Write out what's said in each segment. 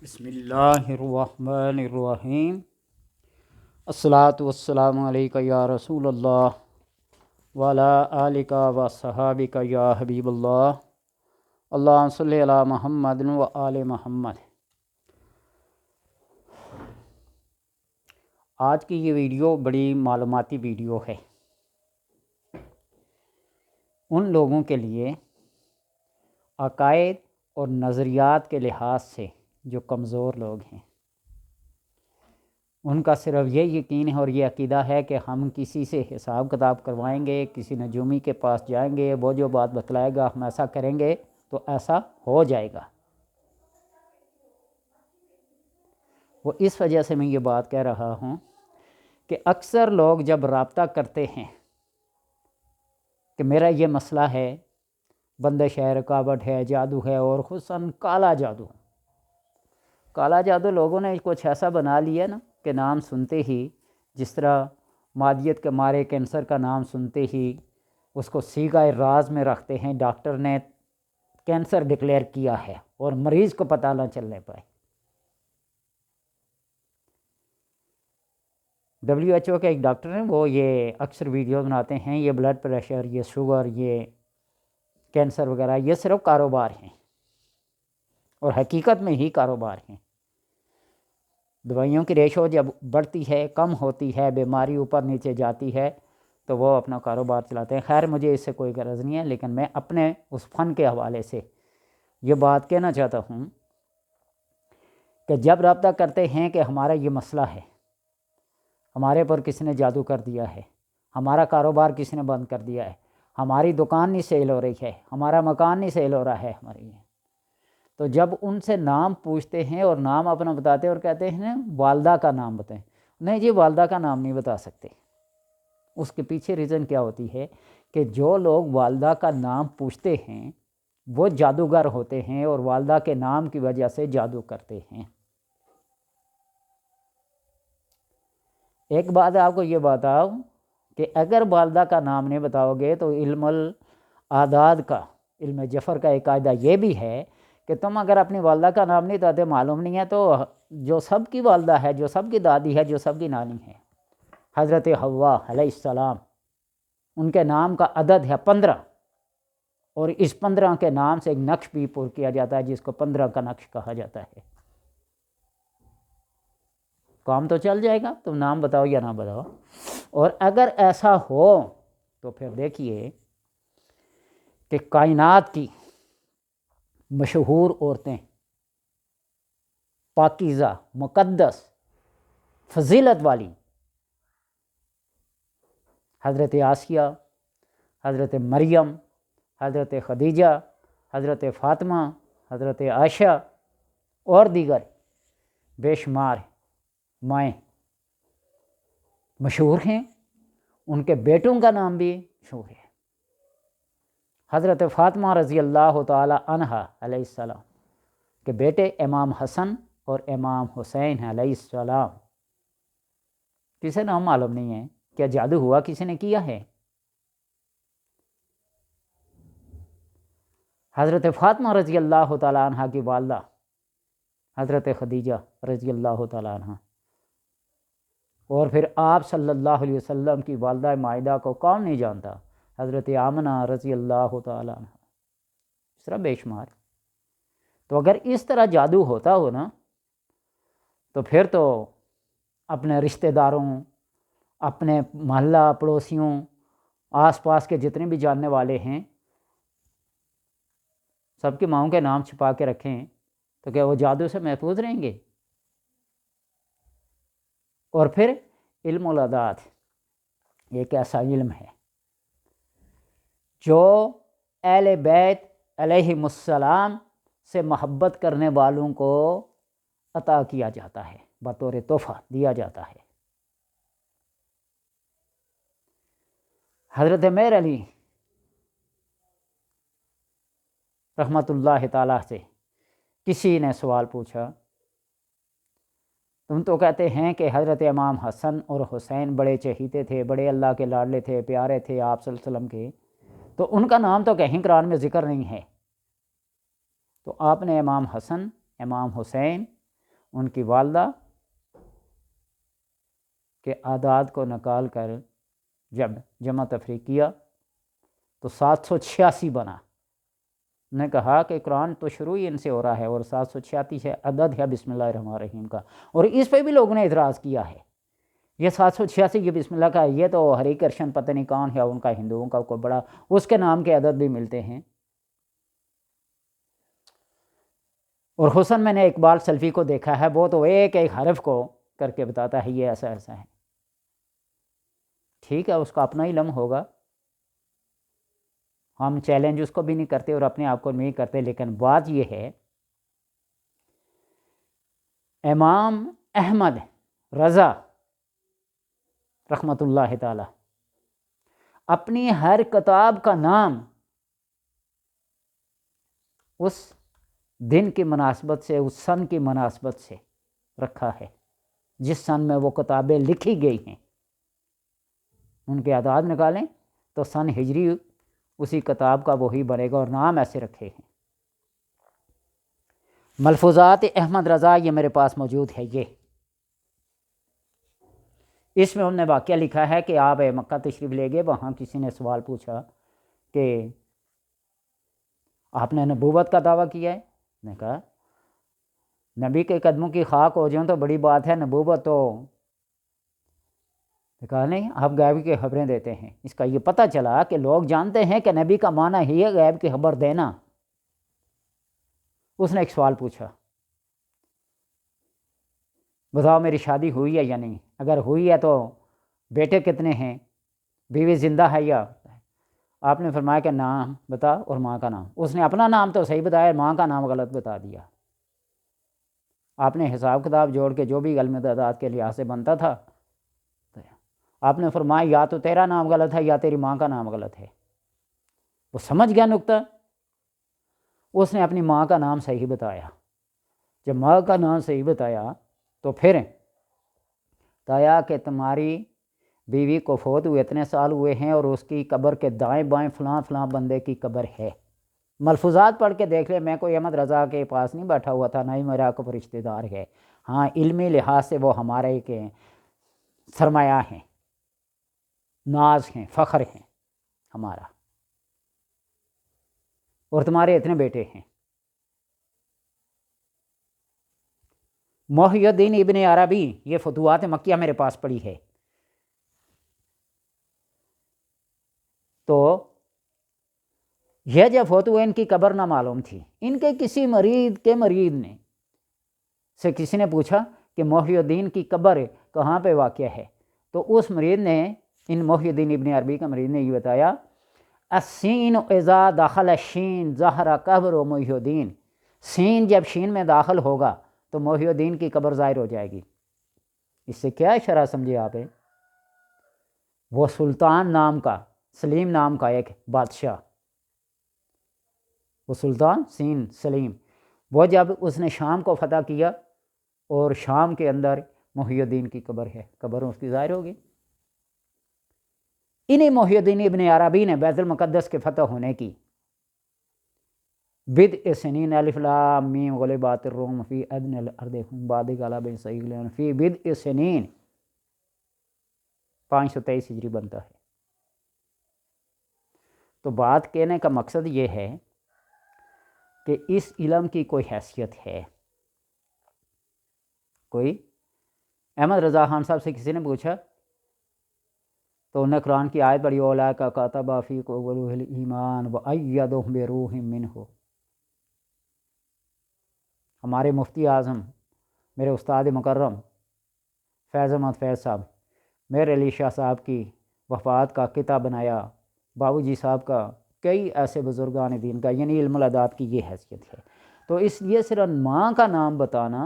بسم اللہ الرحمن الرحیم۔ الصلاۃ والسلام علیکہ یا رسول اللہ وعلی آلک و صحابک یا حبیب اللہ، اللہم صلی علی محمد و آل محمد۔ آج کی یہ ویڈیو بڑی معلوماتی ویڈیو ہے ان لوگوں کے لیے عقائد اور نظریات کے لحاظ سے جو کمزور لوگ ہیں۔ ان کا صرف یہ یقین ہے اور یہ عقیدہ ہے کہ ہم کسی سے حساب کتاب کروائیں گے، کسی نجومی کے پاس جائیں گے، وہ جو بات بتلائے گا ہم ایسا کریں گے تو ایسا ہو جائے گا۔ وہ اس وجہ سے میں یہ بات کہہ رہا ہوں کہ اکثر لوگ جب رابطہ کرتے ہیں کہ میرا یہ مسئلہ ہے، بندش ہے، رکاوٹ ہے، جادو ہے، اور خصوصاً کالا جادو۔ کالا جادو لوگوں نے کچھ ایسا بنا لیا نا کہ نام سنتے ہی، جس طرح معدیت کے مارے کینسر کا نام سنتے ہی اس کو صیغہ راز میں رکھتے ہیں، ڈاکٹر نے کینسر ڈکلیئر کیا ہے اور مریض کو پتہ نہ چلنے پائے۔ WHO کے ایک ڈاکٹر ہیں، وہ یہ اکثر ویڈیو بناتے ہیں، یہ بلڈ پریشر، یہ شوگر، یہ کینسر وغیرہ یہ صرف کاروبار ہیں اور حقیقت میں ہی کاروبار ہیں۔ دوائیوں کی ریشو جب بڑھتی ہے، کم ہوتی ہے، بیماری اوپر نیچے جاتی ہے تو وہ اپنا کاروبار چلاتے ہیں۔ خیر مجھے اس سے کوئی غرض نہیں ہے، لیکن میں اپنے اس فن کے حوالے سے یہ بات کہنا چاہتا ہوں کہ جب رابطہ کرتے ہیں کہ ہمارا یہ مسئلہ ہے، ہمارے پر کسی نے جادو کر دیا ہے، ہمارا کاروبار کسی نے بند کر دیا ہے، ہماری دکان نہیں سیل ہو رہی ہے، ہمارا مکان نہیں سیل ہو رہا ہے ہماری، تو جب ان سے نام پوچھتے ہیں اور نام اپنا بتاتے ہیں اور کہتے ہیں والدہ کا نام بتائیں، نہیں جی والدہ کا نام نہیں بتا سکتے۔ اس کے پیچھے ریزن کیا ہوتی ہے کہ جو لوگ والدہ کا نام پوچھتے ہیں وہ جادوگر ہوتے ہیں اور والدہ کے نام کی وجہ سے جادو کرتے ہیں۔ ایک بات آپ کو یہ بتاؤ کہ اگر والدہ کا نام نہیں بتاؤ گے تو علم الاعداد کا، علم جفر کا ایک قاعدہ یہ بھی ہے کہ تم اگر اپنی والدہ کا نام نہیں بتاتے، معلوم نہیں ہے، تو جو سب کی والدہ ہے، جو سب کی دادی ہے، جو سب کی نانی ہے، حضرت حوا علیہ السلام، ان کے نام کا عدد ہے 15، اور اس 15 کے نام سے ایک نقش بھی پر کیا جاتا ہے جس کو 15 کا نقش کہا جاتا ہے۔ کام تو چل جائے گا، تم نام بتاؤ یا نہ بتاؤ۔ اور اگر ایسا ہو تو پھر دیکھیے کہ کائنات کی مشہور عورتیں، پاکیزہ، مقدس، فضیلت والی، حضرت آسیہ، حضرت مریم، حضرت خدیجہ، حضرت فاطمہ، حضرت عائشہ اور دیگر بے شمار مائیں مشہور ہیں، ان کے بیٹوں کا نام بھی مشہور ہے۔ حضرت فاطمہ رضی اللہ تعالی عنہا علیہ السلام کے بیٹے امام حسن اور امام حسین علیہ السلام، کسی نام معلوم نہیں ہے، کیا جادو ہوا کسی نے کیا ہے؟ حضرت فاطمہ رضی اللہ تعالی عنہا کی والدہ حضرت خدیجہ رضی اللہ تعالی عنہا، اور پھر آپ صلی اللہ علیہ وسلم کی والدہ مائدہ کو کون نہیں جانتا، حضرت آمنہ رضی اللہ تعالی عنہ، اس طرح بے شمار۔ تو اگر اس طرح جادو ہوتا ہو نا تو پھر تو اپنے رشتہ داروں، اپنے محلہ پڑوسیوں، آس پاس کے جتنے بھی جاننے والے ہیں، سب کی ماؤں کے نام چھپا کے رکھیں تو کیا وہ جادو سے محفوظ رہیں گے؟ اور پھر علم الاعداد ایک ایسا علم ہے جو اہل بیت علیہم السلام سے محبت کرنے والوں کو عطا کیا جاتا ہے، بطور تحفہ دیا جاتا ہے۔ حضرت میر علی رحمۃ اللہ تعالیٰ سے کسی نے سوال پوچھا، تم تو کہتے ہیں کہ حضرت امام حسن اور حسین بڑے چہیتے تھے، بڑے اللہ کے لاڈلے تھے، پیارے تھے آپ صلی اللہ علیہ وسلم کے، تو ان کا نام تو کہیں قرآن میں ذکر نہیں ہے، تو آپ نے امام حسن، امام حسین، ان کی والدہ کے اعداد کو نکال کر جب جمع تفریق کیا تو 786 بنا۔ نے کہا کہ قرآن تو شروع ہی ان سے ہو رہا ہے اور 786 ہے عدد ہے بسم اللہ الرحمن الرحیم کا، اور اس پہ بھی لوگوں نے اعتراض کیا ہے یہ 786 یہ بسم اللہ کا ہے، یہ تو ہری کرشن پتہ نہیں کون ہے ان کا، ہندوؤں کا کوئی بڑا، اس کے نام کے عدد بھی ملتے ہیں۔ اور حسن میں نے اقبال سلفی کو دیکھا ہے، وہ تو ایک ایک حرف کو کر کے بتاتا ہے یہ ایسا ایسا ہے۔ ٹھیک ہے، اس کا اپنا علم ہوگا، ہم چیلنج اس کو بھی نہیں کرتے اور اپنے آپ کو نہیں کرتے، لیکن بات یہ ہے امام احمد رضا رحمۃ اللہ تعالی اپنی ہر کتاب کا نام اس دن کی مناسبت سے، اس سن کی مناسبت سے رکھا ہے جس سن میں وہ کتابیں لکھی گئی ہیں۔ ان کے اعداد نکالیں تو سن ہجری اسی کتاب کا وہی بنے گا، اور نام ایسے رکھے ہیں۔ ملفوظات احمد رضا یہ میرے پاس موجود ہے، یہ اس میں انہوں نے واقعہ لکھا ہے کہ آپ مکہ تشریف لے گئے، وہاں کسی نے سوال پوچھا کہ آپ نے نبوت کا دعویٰ کیا ہے؟ نے کہا نبی کے قدموں کی خاک ہو جاؤں تو بڑی بات ہے، نبوت تو کہا نہیں، آپ غیب کی خبریں دیتے ہیں۔ اس کا یہ پتہ چلا کہ لوگ جانتے ہیں کہ نبی کا معنی ہی ہے غیب کی خبر دینا۔ اس نے ایک سوال پوچھا، بتاؤ میری شادی ہوئی ہے یا نہیں؟ اگر ہوئی ہے تو بیٹے کتنے ہیں؟ بیوی زندہ ہے یا؟ آپ نے فرمایا کہ نام بتا اور ماں کا نام۔ اس نے اپنا نام تو صحیح بتایا، ماں کا نام غلط بتا دیا۔ آپ نے حساب کتاب جوڑ کے جو بھی علم تعداد کے لحاظ سے بنتا تھا، آپ نے فرمایا یا تو تیرا نام غلط ہے یا تیری ماں کا نام غلط ہے۔ وہ سمجھ گیا نکتہ، اس نے اپنی ماں کا نام صحیح بتایا۔ جب ماں کا نام صحیح بتایا تو پھر بتایا کہ تمہاری بیوی کو فوت ہوئے اتنے سال ہوئے ہیں اور اس کی قبر کے دائیں بائیں فلاں فلاں بندے کی قبر ہے۔ ملفوظات پڑھ کے دیکھ لے، میں کوئی احمد رضا کے پاس نہیں بیٹھا ہوا تھا، نہ ہی میرا کوئی رشتہ دار ہے۔ ہاں علمی لحاظ سے وہ ہمارے کے سرمایہ ہیں، ناز ہیں، فخر ہیں ہمارا، اور تمہارے اتنے بیٹے ہیں۔ محی الدین ابن عربی، یہ فتوحات مکیہ میرے پاس پڑی ہے، تو یہ جب فوت ہوئے ان کی قبر نہ معلوم تھی، ان کے کسی مرید نے سے کسی نے پوچھا کہ محی الدین کی قبر کہاں پہ واقع ہے، تو اس مرید نے، ان محی الدین ابن عربی کا مرید نے یہ بتایا السین اذا دخل الشین ظہر قبر و محی الدین، سین جب شین میں داخل ہوگا تو محی الدین کی قبر ظاہر ہو جائے گی۔ اس سے کیا اشارہ سمجھے آپ؟ وہ سلطان نام کا، سلیم نام کا ایک بادشاہ، وہ سلطان سین سلیم، وہ جب اس نے شام کو فتح کیا اور شام کے اندر محی الدین کی قبر ہے، قبر اس کی ظاہر ہوگی۔ انہیں محی الدین ابن عربی نے بیت المقدس کے فتح ہونے کی بدء سنین الف لام میم غلبات الروم فی ادن الارض هم بعد غلب صیغلین فی بدء سنین 523 ہجری بنتا ہے۔ تو بات کہنے کا مقصد یہ ہے کہ اس علم کی کوئی حیثیت ہے۔ کوئی احمد رضا خان صاحب سے کسی نے پوچھا تو انہیں قرآن کی آیت پڑھی اولئک کتب فی قلوبہم الایمان وایدہم بروح منہ۔ ہمارے مفتی اعظم میرے استاد مکرم فیض احمد فیض صاحب میر علی شاہ صاحب کی وفات کا قطعہ بنایا، بابو جی صاحب کا، کئی ایسے بزرگان دین کا، یعنی علم الادات کی یہ حیثیت ہے۔ تو اس لیے صرف ماں کا نام بتانا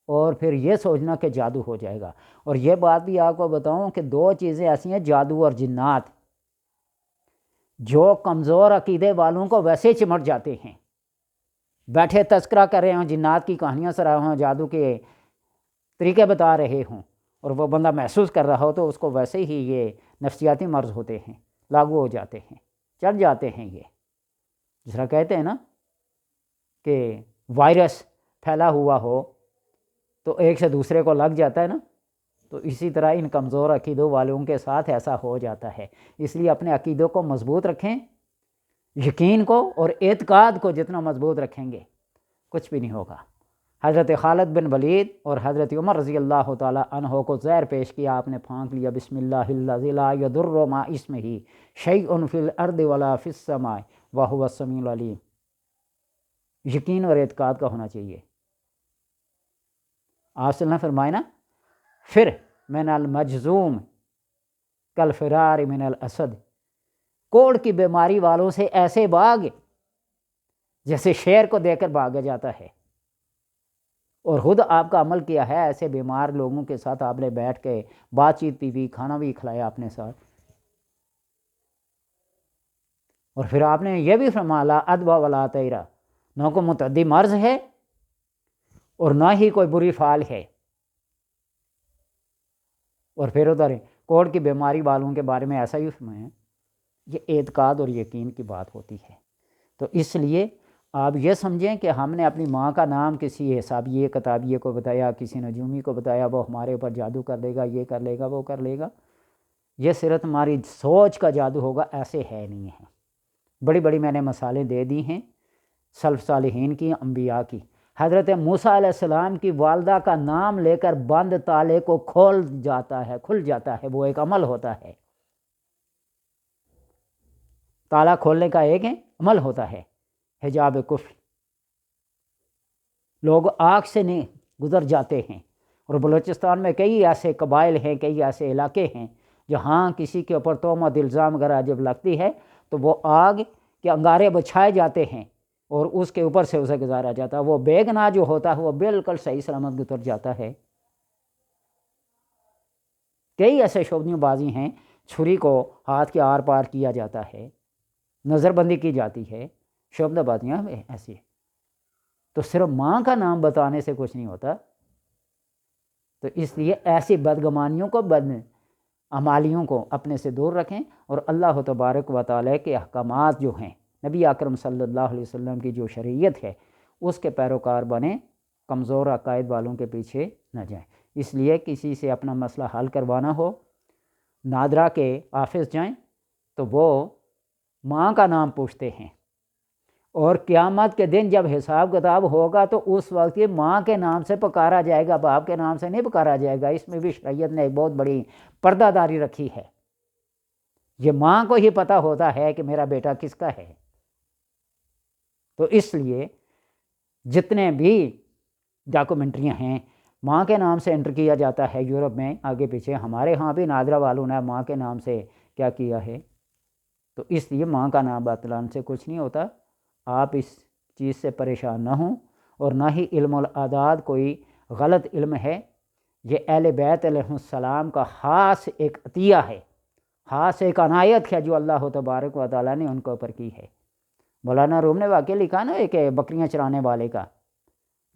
اور پھر یہ سوچنا کہ جادو ہو جائے گا۔ اور یہ بات بھی آپ کو بتاؤں کہ دو چیزیں ایسی ہیں، جادو اور جنات، جو کمزور عقیدے والوں کو ویسے چمٹ جاتے ہیں۔ بیٹھے تذکرہ کر رہے ہوں، جنات کی کہانیاں سنا ہوں، جادو کے طریقے بتا رہے ہوں، اور وہ بندہ محسوس کر رہا ہو تو اس کو ویسے ہی یہ نفسیاتی مرض ہوتے ہیں، لاگو ہو جاتے ہیں، چڑھ جاتے ہیں۔ یہ جس طرح کہتے ہیں نا کہ وائرس پھیلا ہوا ہو تو ایک سے دوسرے کو لگ جاتا ہے نا، تو اسی طرح ان کمزور عقیدوں والوں کے ساتھ ایسا ہو جاتا ہے۔ اس لیے اپنے عقیدوں کو مضبوط رکھیں، یقین کو اور اعتقاد کو جتنا مضبوط رکھیں گے کچھ بھی نہیں ہوگا۔ حضرت خالد بن ولید اور حضرت عمر رضی اللہ تعالیٰ عنہ کو زہر پیش کیا، آپ نے پھونک لیا، بسم اللہ الذی لا یضر مع اسمہ شیء فی الارض ولا فی السماء وہو السمیع العلیم۔ یقین اور اعتقاد کا ہونا چاہیے۔ آپ صلی اللہ فرمائے نا، پھر من المجزوم کالفرار من الاسد، کوڑ کی بیماری والوں سے ایسے بھاگ جیسے شیر کو دیکھ کر بھاگا جاتا ہے، اور خود آپ کا عمل کیا ہے، ایسے بیمار لوگوں کے ساتھ آپ نے بیٹھ کے بات چیت بھی، کھانا بھی کھلایا اپنے ساتھ، اور پھر آپ نے یہ بھی فرمایا لا ادویٰ ولا طیرہ، نہ کوئی متعدی مرض ہے اور نہ ہی کوئی بری فعال ہے۔ اور پھر ادھر کوڑ کی بیماری والوں کے بارے میں ایسا ہی فرمایا۔ یہ اعتقاد اور یقین کی بات ہوتی ہے۔ تو اس لیے آپ یہ سمجھیں کہ ہم نے اپنی ماں کا نام کسی حسابیے کتابیے کو بتایا، کسی نجومی کو بتایا، وہ ہمارے اوپر جادو کر لے گا، یہ کر لے گا، وہ کر لے گا، یہ صرف ہماری سوچ کا جادو ہوگا، ایسے ہے نہیں ہے۔ بڑی بڑی میں نے مثالیں دے دی ہیں سلف صالحین کی، انبیاء کی۔ حضرت موسیٰ علیہ السلام کی والدہ کا نام لے کر بند تالے کو کھل جاتا ہے، وہ ایک عمل ہوتا ہے۔ تالا کھولنے کا ایک عمل ہوتا ہے، حجاب کفر۔ لوگ آنکھ سے نہیں گزر جاتے ہیں، اور بلوچستان میں کئی ایسے قبائل ہیں، کئی ایسے علاقے ہیں جہاں کسی کے اوپر تہمت الزام وغیرہ جب لگتی ہے تو وہ آگ کے انگارے بچھائے جاتے ہیں اور اس کے اوپر سے اسے گزارا جاتا ہے، وہ بے گناہ جو ہوتا ہے وہ بالکل صحیح سلامت گزر جاتا ہے۔ کئی ایسے شبنیوں بازی ہیں، چھری کو ہاتھ کے آر پار کیا جاتا ہے، نظر بندی کی جاتی ہے، شبدہ بازیاں ایسی۔ تو صرف ماں کا نام بتانے سے کچھ نہیں ہوتا۔ تو اس لیے ایسی بدگمانیوں کو، بد اعمالیوں کو اپنے سے دور رکھیں، اور اللہ تبارک و تعالیٰ کے احکامات جو ہیں، نبی اکرم صلی اللہ علیہ وسلم کی جو شریعت ہے اس کے پیروکار بنیں، کمزور عقائد والوں کے پیچھے نہ جائیں۔ اس لیے کسی سے اپنا مسئلہ حل کروانا ہو، نادرا کے آفس جائیں تو وہ ماں کا نام پوچھتے ہیں، اور قیامت کے دن جب حساب کتاب ہوگا تو اس وقت یہ ماں کے نام سے پکارا جائے گا، باپ کے نام سے نہیں پکارا جائے گا۔ اس میں بھی شریعت نے ایک بہت بڑی پردہ داری رکھی ہے۔ یہ ماں کو ہی پتہ ہوتا ہے کہ میرا بیٹا کس کا ہے۔ تو اس لیے جتنے بھی ڈاکومنٹریاں ہیں ماں کے نام سے انٹر کیا جاتا ہے، یورپ میں آگے پیچھے، ہمارے ہاں بھی نادرا والوں نے ماں کے نام سے کیا کیا ہے۔ تو اس لیے ماں کا نام بتلانے سے کچھ نہیں ہوتا۔ آپ اس چیز سے پریشان نہ ہوں، اور نہ ہی علم العداد کوئی غلط علم ہے۔ یہ اہل بیت علیہ السلام کا خاص ایک عطیہ ہے، خاص ایک عنایت ہے جو اللہ تبارک و تعالیٰ نے ان کے اوپر کی ہے۔ مولانا روم نے واقعہ لکھا نا ایک بکریاں چرانے والے کا،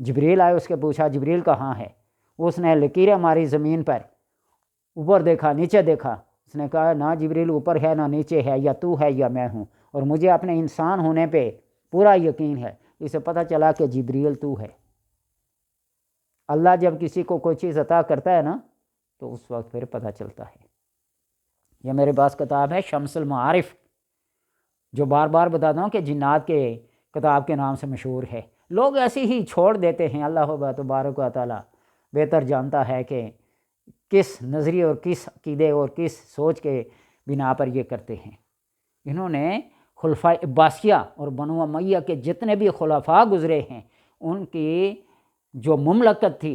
جبریل آئے، اس کے پوچھا جبریل کہاں ہے؟ اس نے لکیریں ماری زمین پر، اوپر دیکھا نیچے دیکھا، اس نے کہا نہ جبریل اوپر ہے نہ نیچے ہے، یا تو ہے یا میں ہوں، اور مجھے اپنے انسان ہونے پہ پورا یقین ہے۔ اسے پتہ چلا کہ جبریل تو ہے۔ اللہ جب کسی کو کوئی چیز عطا کرتا ہے نا تو اس وقت پھر پتہ چلتا ہے۔ یہ میرے پاس کتاب ہے شمس المعارف، جو بار بار بتاتا ہوں کہ جنات کے کتاب کے نام سے مشہور ہے۔ لوگ ایسے ہی چھوڑ دیتے ہیں، اللہ تبارک و تعالیٰ بہتر جانتا ہے کہ کس نظریے اور کس عقیدے اور کس سوچ کے بنا پر یہ کرتے ہیں۔ انہوں نے خلفائے عباسیہ اور بنو امیہ کے جتنے بھی خلفاء گزرے ہیں، ان کی جو مملکت تھی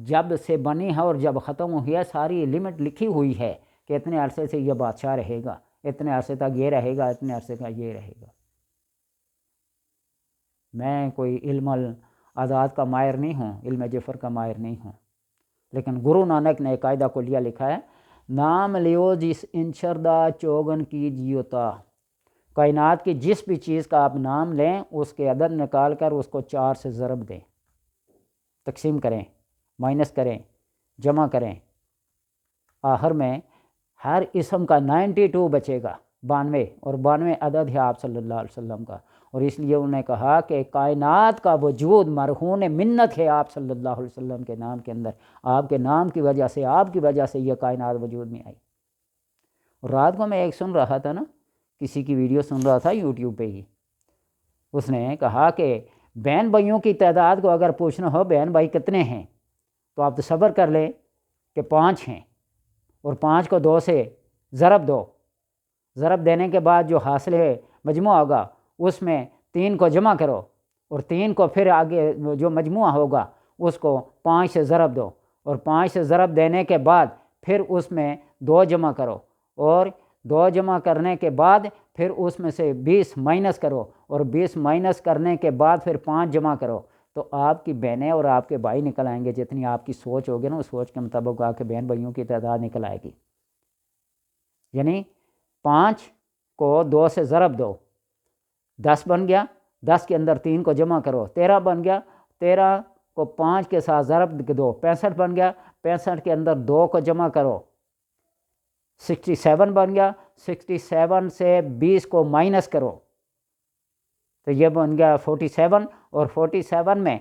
جب سے بنی ہے اور جب ختم ہوئی ہے، ساری لمٹ لکھی ہوئی ہے کہ اتنے عرصے سے یہ بادشاہ رہے گا، اتنے عرصے تک یہ رہے گا، اتنے عرصے کا یہ رہے گا۔ میں کوئی علم العداد کا ماہر نہیں ہوں، علم جفر کا ماہر نہیں ہوں، لیکن گرو نانک نے قاعدہ کلیہ لکھا ہے، نام لیو جس انشردہ چوگن کی جیوتا۔ کائنات کی جس بھی چیز کا آپ نام لیں اس کے عدد نکال کر اس کو 4 سے ضرب دیں، تقسیم کریں، مائنس کریں، جمع کریں، آخر میں ہر اسم کا 92 بچے گا، 92، اور 92 عدد ہے آپ صلی اللہ علیہ وسلم کا، اور اس لیے انہوں نے کہا کہ کائنات کا وجود مرہون منت ہے آپ صلی اللہ علیہ وسلم کے نام کے اندر، آپ کے نام کی وجہ سے، آپ کی وجہ سے یہ کائنات وجود میں آئی۔ اور رات کو میں ایک سن رہا تھا نا، کسی کی ویڈیو سن رہا تھا یوٹیوب پہ ہی، اس نے کہا کہ بہن بھائیوں کی تعداد کو اگر پوچھنا ہو بہن بھائی کتنے ہیں تو آپ تو صبر کر لیں کہ 5 ہیں، اور 5 کو 2 سے ضرب دو، ضرب دینے کے بعد جو حاصل مجموعہ ہوگا اس میں 3 کو جمع کرو، اور 3 کو پھر آگے جو مجموعہ ہوگا اس کو 5 سے ضرب دو، اور 5 سے ضرب دینے کے بعد پھر اس میں 2 جمع کرو، اور 2 جمع کرنے کے بعد پھر اس میں سے 20 مائنس کرو، اور 20 مائنس کرنے کے بعد پھر 5 جمع کرو، تو آپ کی بہنیں اور آپ کے بھائی نکل آئیں گے۔ جتنی آپ کی سوچ ہوگی نا اس سوچ کے مطابق آپ کے بہن بھائیوں کی تعداد نکل آئے گی۔ یعنی 5 کو 2 سے ضرب دو، 10 بن گیا، 10 کے اندر 3 کو جمع کرو، 13 بن گیا، 13 کو 5 کے ساتھ ضرب دو، 65 بن گیا، 65 کے اندر 2 کو جمع کرو، 67 بن گیا، 67 سے 20 کو مائنس کرو تو یہ بن گیا 47، اور 47 میں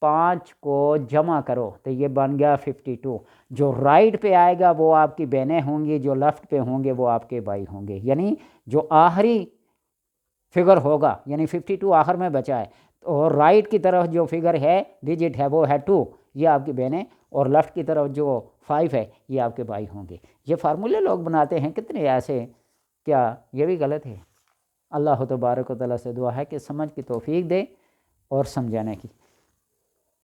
5 کو جمع کرو تو یہ بن گیا 52۔ جو رائٹ پہ آئے گا وہ آپ کی بہنیں ہوں گی، جو لیفٹ پہ ہوں گے وہ آپ کے بھائی ہوں گے۔ یعنی جو آخری فگر ہوگا، یعنی 52 آخر میں بچا ہے، اور رائٹ کی طرف جو فگر ہے ڈیجٹ ہے وہ ہے 2، یہ آپ کی بہنیں، اور لیفٹ کی طرف جو 5 ہے یہ آپ کے بھائی ہوں گے۔ یہ فارمولے لوگ بناتے ہیں کتنے ایسے، کیا یہ بھی غلط ہے؟ اللہ تبارک و تعالیٰ سے دعا ہے کہ سمجھ کی توفیق دے اور سمجھانے کی۔